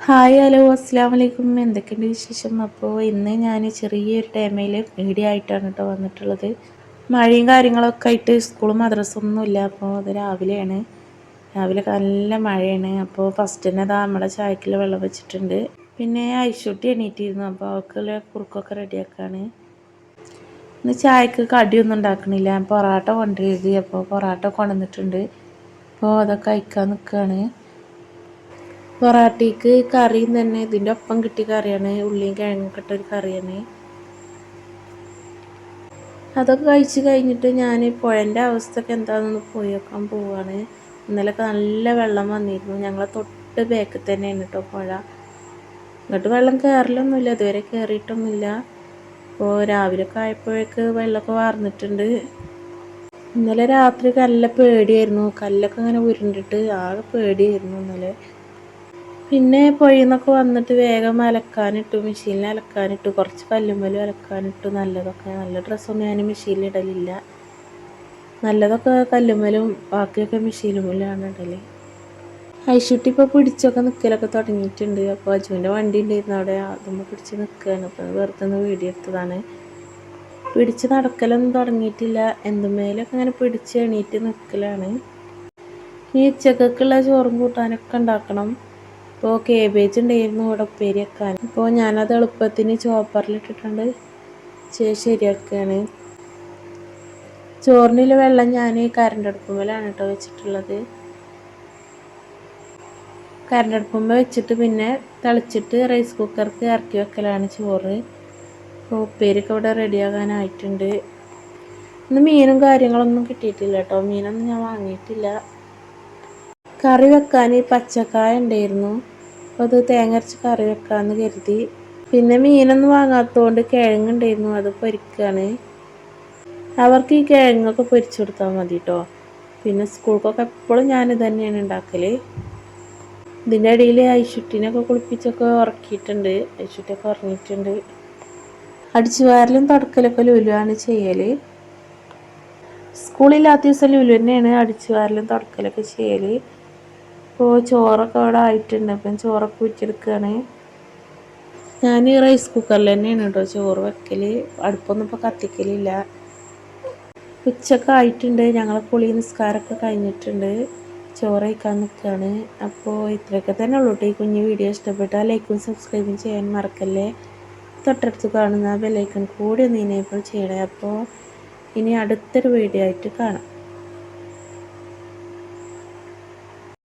Hi hello അസ്സാം വലൈക്കും. എന്തൊക്കെയുണ്ട് വിശേഷം? അപ്പോൾ ഇന്ന് ഞാൻ ചെറിയൊരു ടൈമിൽ വീഡിയോ ആയിട്ടാണ് കേട്ടോ വന്നിട്ടുള്ളത്. മഴയും കാര്യങ്ങളൊക്കെ ആയിട്ട് സ്കൂളും മദ്രസൊന്നുമില്ല. അപ്പോൾ അത് രാവിലെയാണ്. രാവിലെ നല്ല മഴയാണ്. അപ്പോൾ ഫസ്റ്റ് തന്നെ അതാ നമ്മുടെ ചായക്കുള്ള വെള്ളം വെച്ചിട്ടുണ്ട്. പിന്നെ ഐശുട്ടി എണീറ്റിരുന്നു. അപ്പോൾ അവൾക്കുള്ള കുറുക്കൊക്കെ റെഡിയാക്കാണ്. ഇന്ന് ചായക്ക് കടിയൊന്നും ഉണ്ടാക്കണില്ല. പൊറോട്ട കൊണ്ടുവരുത്. അപ്പോൾ പൊറോട്ട കൊണ്ടുവന്നിട്ടുണ്ട്. അപ്പോൾ അതൊക്കെ കഴിക്കാൻ നിൽക്കുകയാണ്. പൊറാട്ടയ്ക്ക് കറിയും തന്നെ ഇതിൻ്റെ ഒപ്പം കിട്ടിയ കറിയാണ്. ഉള്ളിയും കിഴങ്ങൊക്കെ ഇട്ടൊരു കറിയാണ്. അതൊക്കെ കഴിച്ച് കഴിഞ്ഞിട്ട് ഞാൻ പുഴൻ്റെ അവസ്ഥയൊക്കെ എന്താണെന്ന് പോയി നോക്കാൻ പോവുകയാണ്. ഇന്നലെയൊക്കെ നല്ല വെള്ളം വന്നിരുന്നു. ഞങ്ങളെ തൊട്ട് ബാക്കിൽ തന്നെയാണ് കേട്ടോ പുഴ. ഇങ്ങോട്ട് വെള്ളം കയറലൊന്നുമില്ല, ഇതുവരെ കയറിയിട്ടൊന്നുമില്ല. അപ്പോൾ രാവിലെയൊക്കെ ആയപ്പോഴേക്ക് വെള്ളമൊക്കെ വാർന്നിട്ടുണ്ട്. ഇന്നലെ രാത്രി നല്ല പേടിയായിരുന്നു. കല്ലൊക്കെ ഇങ്ങനെ ഉരുണ്ടിട്ട് ആകെ പേടിയായിരുന്നു ഇന്നലെ. പിന്നെ പുഴയിൽ നിന്നൊക്കെ വന്നിട്ട് വേഗം അലക്കാനിട്ടു, മെഷീനിൽ അലക്കാനിട്ടു. കുറച്ച് കല്ലുമ്മലും അലക്കാനിട്ടു. നല്ല ഡ്രസ്സൊന്നും ഞാൻ മെഷീനിൽ ഇടലില്ല. നല്ലതൊക്കെ കല്ലുമ്മലും ബാക്കിയൊക്കെ മെഷീനുമ്മലാണ് ഇടൽ. ഐശുട്ടി ഇപ്പോൾ പിടിച്ചൊക്കെ നിൽക്കലൊക്കെ തുടങ്ങിയിട്ടുണ്ട്. അപ്പോൾ അജുവിൻ്റെ വണ്ടി ഉണ്ടായിരുന്നു അവിടെ, അതുമ്പോൾ പിടിച്ച് നിൽക്കുകയാണ്. അപ്പോൾ വെറുതെ ഒന്ന് വീഡിയോ എടുത്തതാണ്. പിടിച്ച് നടക്കലൊന്നും തുടങ്ങിയിട്ടില്ല. എന്തുമേലൊക്കെ ഇങ്ങനെ പിടിച്ച് എണീറ്റ് നിൽക്കലാണ്. ഈ ഉച്ചക്കുള്ള ചോറും കൂട്ടാനൊക്കെ ഉണ്ടാക്കണം. ഇപ്പോൾ കേബേജ് ഉണ്ടായിരുന്നു ഇവിടെ ഉപ്പേരി വെക്കാൻ. അപ്പോൾ ഞാനത് എളുപ്പത്തിന് ചോപ്പറിലിട്ടിട്ടുണ്ട് ശരിയാക്കുകയാണ്. ചോറിനുള്ള വെള്ളം ഞാൻ കറണ്ട് അടുപ്പുമ്മലാണ് കേട്ടോ വെച്ചിട്ടുള്ളത്. കറണ്ട് അടുപ്പുമ്മ വെച്ചിട്ട് പിന്നെ തിളച്ചിട്ട് റൈസ് കുക്കർക്ക് ഇറക്കി വെക്കലാണ് ചോറ്. അപ്പോൾ ഉപ്പേരിയൊക്കെ ഇവിടെ റെഡിയാകാനായിട്ടുണ്ട്. ഇന്ന് മീനും കാര്യങ്ങളൊന്നും കിട്ടിയിട്ടില്ല കേട്ടോ. മീനൊന്നും ഞാൻ വാങ്ങിയിട്ടില്ല. കറി വെക്കാൻ പച്ചക്കായ ഉണ്ടായിരുന്നു. അപ്പോൾ അത് തേങ്ങ അരച്ച് കറി വെക്കാമെന്ന് കരുതി. പിന്നെ മീനൊന്നും വാങ്ങാത്തതുകൊണ്ട് കിഴങ്ങുണ്ടായിരുന്നു, അത് പൊരിക്കുകയാണ്. അവർക്ക് ഈ കിഴങ്ങൊക്കെ പൊരിച്ചു കൊടുത്താൽ മതി കേട്ടോ. പിന്നെ സ്കൂൾക്കൊക്കെ എപ്പോഴും ഞാനിത് തന്നെയാണ് ഉണ്ടാക്കൽ. ഇതിൻ്റെ ഇടയിൽ ഐശുട്ടിനൊക്കെ കുളിപ്പിച്ചൊക്കെ ഉറക്കിയിട്ടുണ്ട്. ഐശുട്ടിയൊക്കെ ഉറങ്ങിയിട്ടുണ്ട്. അടിച്ചു വാരലും തുടക്കലൊക്കെ ലുലുവാണ് ചെയ്യൽ. സ്കൂളില്ലാത്ത ദിവസം ലുലു തന്നെയാണ് അടിച്ചു വാരലും തുടക്കലൊക്കെ ചെയ്യൽ. ഇപ്പോൾ ചോറൊക്കെ അവിടെ ആയിട്ടുണ്ട്. അപ്പം ചോറൊക്കെ ഊറ്റിയെടുക്കുകയാണ്. ഞാൻ ഈ റൈസ് കുക്കറിൽ തന്നെയാണ് കേട്ടോ ചോറ് വെക്കൽ. അടുപ്പൊന്നും ഇപ്പോൾ കത്തിക്കലില്ല. ഉച്ചയൊക്കെ ആയിട്ടുണ്ട്. ഞങ്ങൾ കുളി നിസ്കാരമൊക്കെ കഴിഞ്ഞിട്ടുണ്ട്. ചോറ് കഴിക്കാൻ നിൽക്കുകയാണ്. അപ്പോൾ ഇത്രയൊക്കെ തന്നെ ഉള്ളൂ കേട്ടോ. ഈ കുഞ്ഞു വീഡിയോ ഇഷ്ടപ്പെട്ടാൽ ലൈക്കും സബ്സ്ക്രൈബും ചെയ്യാൻ മറക്കല്ലേ. തൊട്ടടുത്ത് കാണുന്ന ബെല്ലൈക്കൺ കൂടി ഒന്ന് എനേബിൾ ചെയ്യണേ. അപ്പോൾ ഇനി അടുത്തൊരു വീഡിയോ ആയിട്ട് കാണാം.